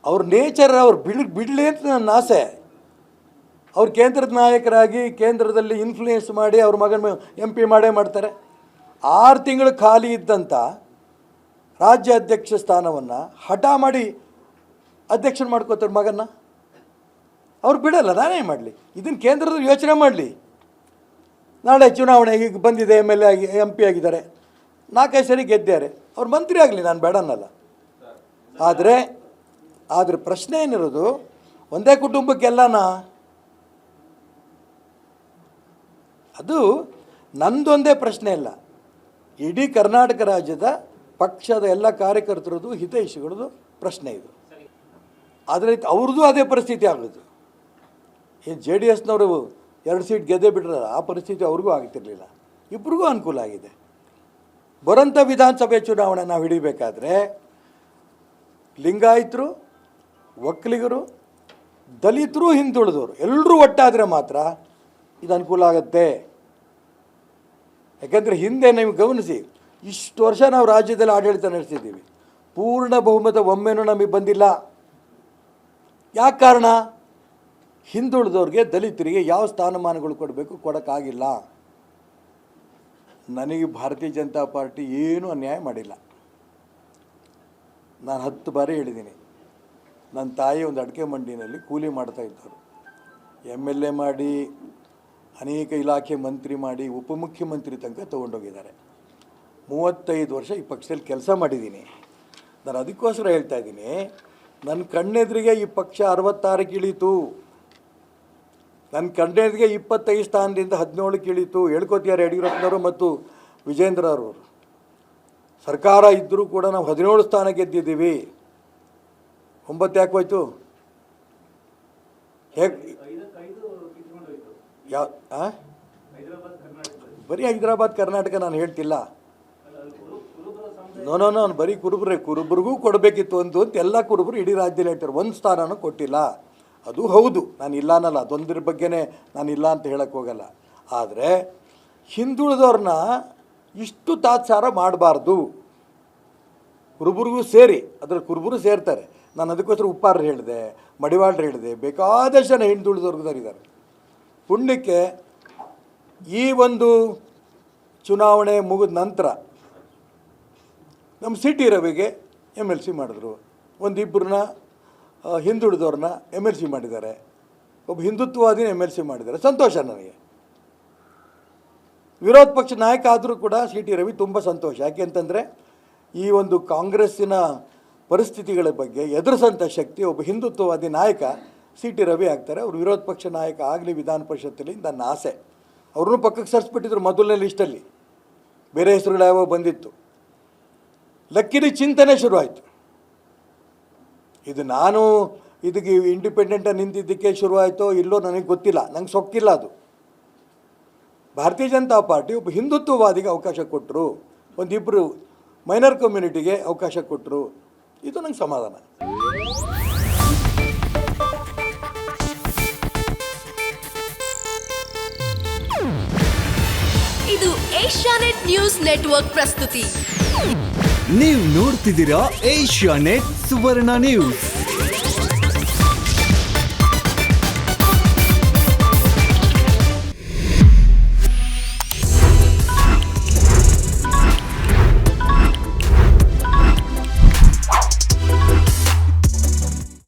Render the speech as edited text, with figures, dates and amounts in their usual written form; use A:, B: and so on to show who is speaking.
A: ಅವ್ರ ನೇಚರ್ ಅವ್ರು ಬಿಡಲಿ ಅಂತ ನನ್ನ ಆಸೆ. ಅವ್ರು ಕೇಂದ್ರದ ನಾಯಕರಾಗಿ ಕೇಂದ್ರದಲ್ಲಿ ಇನ್ಫ್ಲೂಯೆನ್ಸ್ ಮಾಡಿ ಅವ್ರ ಮಗನ MP ಮಾಡ್ತಾರೆ. 6 ತಿಂಗಳು ಖಾಲಿ ಇದ್ದಂಥ ರಾಜ್ಯ ಅಧ್ಯಕ್ಷ ಸ್ಥಾನವನ್ನು ಹಠ ಮಾಡಿ ಅಧ್ಯಕ್ಷನ ಮಾಡ್ಕೋತಾರೆ ಮಗನ್ನ. ಅವ್ರು ಬಿಡಲ್ಲ, ನಾನೇ ಮಾಡಲಿ, ಇದನ್ನು ಕೇಂದ್ರದಲ್ಲಿ ಯೋಚನೆ ಮಾಡಲಿ. ನಾಳೆ ಚುನಾವಣೆ ಈಗ ಬಂದಿದೆ, MLA ಆಗಿ MP ಆಗಿದ್ದಾರೆ, 4-5 ಸರಿ ಗೆದ್ದಾರೆ, ಅವ್ರು ಮಂತ್ರಿ ಆಗಲಿ, ನಾನು ಬೇಡನ್ನಲ್ಲ. ಆದರೆ ಪ್ರಶ್ನೆ ಏನಿರೋದು, ಒಂದೇ ಕುಟುಂಬಕ್ಕೆಲ್ಲನಾ? ಅದು ನಂದೊಂದೇ ಪ್ರಶ್ನೆ ಇಲ್ಲ, ಇಡೀ ಕರ್ನಾಟಕ ರಾಜ್ಯದ ಪಕ್ಷದ ಎಲ್ಲ ಕಾರ್ಯಕರ್ತರದ್ದು ಹಿತೈಷಿಗಳದ್ದು ಪ್ರಶ್ನೆ ಇದು. ಆದರೆ ಅವ್ರದ್ದು ಅದೇ ಪರಿಸ್ಥಿತಿ ಆಗೋದು. ಏನು JDSನವರು 2 ಸೀಟ್ ಗೆದ್ದೇ ಬಿಟ್ರಲ್ಲ, ಆ ಪರಿಸ್ಥಿತಿ ಅವ್ರಿಗೂ ಆಗ್ತಿರ್ಲಿಲ್ಲ. ಇಬ್ರಿಗೂ ಅನುಕೂಲ ಆಗಿದೆ. ಬರೋಂಥ ವಿಧಾನಸಭೆ ಚುನಾವಣೆ ನಾವು ಹಿಡಿಬೇಕಾದ್ರೆ ಲಿಂಗಾಯತರು, ಒಕ್ಕಲಿಗರು, ದಲಿತರು, ಹಿಂದುಳಿದವರು ಎಲ್ಲರೂ ಒಟ್ಟಾದರೆ ಮಾತ್ರ ಇದು ಅನುಕೂಲ ಆಗುತ್ತೆ. ಯಾಕಂದರೆ ಹಿಂದೆ ನೀವು ಗಮನಿಸಿ, ಇಷ್ಟು ವರ್ಷ ನಾವು ರಾಜ್ಯದಲ್ಲಿ ಆಡಳಿತ ನಡೆಸಿದ್ದೀವಿ, ಪೂರ್ಣ ಬಹುಮತ ಒಮ್ಮೆನೂ ನಮಗೆ ಬಂದಿಲ್ಲ. ಯಾಕೆ ಕಾರಣ? ಹಿಂದುಳಿದವ್ರಿಗೆ, ದಲಿತರಿಗೆ ಯಾವ ಸ್ಥಾನಮಾನಗಳು ಕೊಡಬೇಕು, ಕೊಡೋಕ್ಕಾಗಿಲ್ಲ. ನನಗೆ ಭಾರತೀಯ ಜನತಾ ಪಾರ್ಟಿ ಏನೂ ಅನ್ಯಾಯ ಮಾಡಿಲ್ಲ. ನಾನು 10 ಬಾರಿ ಹೇಳಿದ್ದೀನಿ, ನನ್ನ ತಾಯಿ ಒಂದು ಅಡಿಕೆ ಮಂಡಿನಲ್ಲಿ ಕೂಲಿ ಮಾಡ್ತಾಯಿದ್ದರು, MLA ಮಾಡಿ, ಅನೇಕ ಇಲಾಖೆ ಮಂತ್ರಿ ಮಾಡಿ, ಉಪಮುಖ್ಯಮಂತ್ರಿ ತನಕ ತೊಗೊಂಡೋಗಿದ್ದಾರೆ. 35 ವರ್ಷ ಈ ಪಕ್ಷದಲ್ಲಿ ಕೆಲಸ ಮಾಡಿದ್ದೀನಿ. ನಾನು ಅದಕ್ಕೋಸ್ಕರ ಹೇಳ್ತಾ ಇದ್ದೀನಿ, ನನ್ನ ಕಣ್ಣೆದುರಿಗೆ ಈ ಪಕ್ಷ 66ಕ್ಕೆ ಇಳೀತು, ನನ್ನ ಕಣ್ಣೆದುರಿಗೆ 25 ಸ್ಥಾನದಿಂದ 17ಕ್ಕೆ ಇಳೀತು. ಹೇಳ್ಕೊತಿದ್ದಾರೆ ಯಡಿಯೂರಪ್ಪನವರು ಮತ್ತು ವಿಜೇಂದ್ರ ಅವರು. ಸರ್ಕಾರ ಇದ್ದರೂ ಕೂಡ ನಾವು 17 ಸ್ಥಾನ ಗೆದ್ದಿದ್ದೀವಿ. 9 ಯಾಕೆ ಹೋಯ್ತು? ಹೇಗೆ? ಯಾವ ಬರೀ ಹೈದರಾಬಾದ್ ಕರ್ನಾಟಕ ನಾನು ಹೇಳ್ತಿಲ್ಲ. ನಾನು ಬರೀ ಕುರುಬರಿಗೂ ಕೊಡಬೇಕಿತ್ತು ಅಂತ ಎಲ್ಲ ಕುರುಬರು ಇಡೀ ರಾಜ್ಯದಲ್ಲಿ ಹೇಳ್ತಾರೆ. 1 ಸ್ಥಾನನೂ ಕೊಟ್ಟಿಲ್ಲ. ಅದು ಹೌದು, ನಾನು ಇಲ್ಲ ಅನ್ನಲ್ಲ, ಅದೊಂದರ ಬಗ್ಗೆನೇ ನಾನು ಇಲ್ಲ ಅಂತ ಹೇಳಕ್ಕೆ ಹೋಗಲ್ಲ. ಆದರೆ ಹಿಂದುಳಿದವ್ರನ್ನ ಇಷ್ಟು ತಾತ್ಸಾರ ಮಾಡಬಾರ್ದು. ಕುರುಬರಿಗೂ ಸೇರಿ, ಅದರಲ್ಲಿ ಕುರುಬರು ಸೇರ್ತಾರೆ. ನಾನು ಅದಕ್ಕೋಸ್ಕರ ಉಪ್ಪಾರರು ಹೇಳಿದೆ, ಮಡಿವಾಳರು ಹೇಳಿದೆ, ಬೇಕಾದಷ್ಟು ಜನ ಹಿಂದುಳಿದವ್ರಿದ್ದಾರೆ. ಪುಣ್ಯಕ್ಕೆ ಈ ಒಂದು ಚುನಾವಣೆ ಮುಗಿದ ನಂತರ ನಮ್ಮ CT ರವಿಗೆ MLC ಮಾಡಿದ್ರು, ಒಂದಿಬ್ಬರನ್ನ ಹಿಂದುಳಿದವ್ರನ್ನ MLC ಮಾಡಿದ್ದಾರೆ, ಒಬ್ಬ ಹಿಂದುತ್ವವಾದಿನ MLC ಮಾಡಿದ್ದಾರೆ. ಸಂತೋಷ ನನಗೆ. ವಿರೋಧ ಪಕ್ಷ ನಾಯಕ ಆದರೂ ಕೂಡ CT ರವಿ ತುಂಬ ಸಂತೋಷ. ಯಾಕೆ ಅಂತಂದರೆ ಈ ಒಂದು ಕಾಂಗ್ರೆಸ್ಸಿನ ಪರಿಸ್ಥಿತಿಗಳ ಬಗ್ಗೆ ಎದುರಿಸೋಂಥ ಶಕ್ತಿ ಒಬ್ಬ ಹಿಂದುತ್ವವಾದಿ ನಾಯಕ CT ರವಿ ಆಗ್ತಾರೆ. ಅವರು ವಿರೋಧ ಪಕ್ಷ ನಾಯಕ ಆಗಲಿ ವಿಧಾನ ಪರಿಷತ್ತಲ್ಲಿ ನನ್ನ ಆಸೆ. ಅವ್ರನ್ನೂ ಪಕ್ಕಕ್ಕೆ ಸರಿಸ್ಬಿಟ್ಟಿದ್ರು ಮೊದಲನೇ ಲಿಸ್ಟಲ್ಲಿ, ಬೇರೆ ಹೆಸರುಗಳು ಯಾವೋ ಬಂದಿತ್ತು. ಲಕ್ಕಿರಿ ಚಿಂತನೆ ಶುರುವಾಯಿತು. ಇದು ನಾನು ಇದಕ್ಕೆ ಇಂಡಿಪೆಂಡೆಂಟಾಗಿ ನಿಂತಿದ್ದಕ್ಕೆ ಶುರುವಾಯಿತೋ ಇಲ್ಲೋ ನನಗೆ ಗೊತ್ತಿಲ್ಲ, ನಂಗೆ ಸೊಕ್ಕಿಲ್ಲ. ಅದು ಭಾರತೀಯ ಜನತಾ ಪಾರ್ಟಿ ಒಬ್ಬ ಹಿಂದುತ್ವವಾದಿಗೆ ಅವಕಾಶ ಕೊಟ್ಟರು, ಒಂದಿಬ್ಬರು ಮೈನರ್ ಕಮ್ಯುನಿಟಿಗೆ ಅವಕಾಶ ಕೊಟ್ಟರು. ಇದು ನಂಗೆ ಸಮಾಧಾನ.
B: ಇದು ಏಷ್ಯಾನೆಟ್ ನ್ಯೂಸ್ ನೆಟ್ವರ್ಕ್ ಪ್ರಸ್ತುತಿ.
C: ನೀವು ನೋಡ್ತಿದ್ದೀರಾ ಏಷ್ಯಾನೆಟ್ ಸುವರ್ಣ ನ್ಯೂಸ್.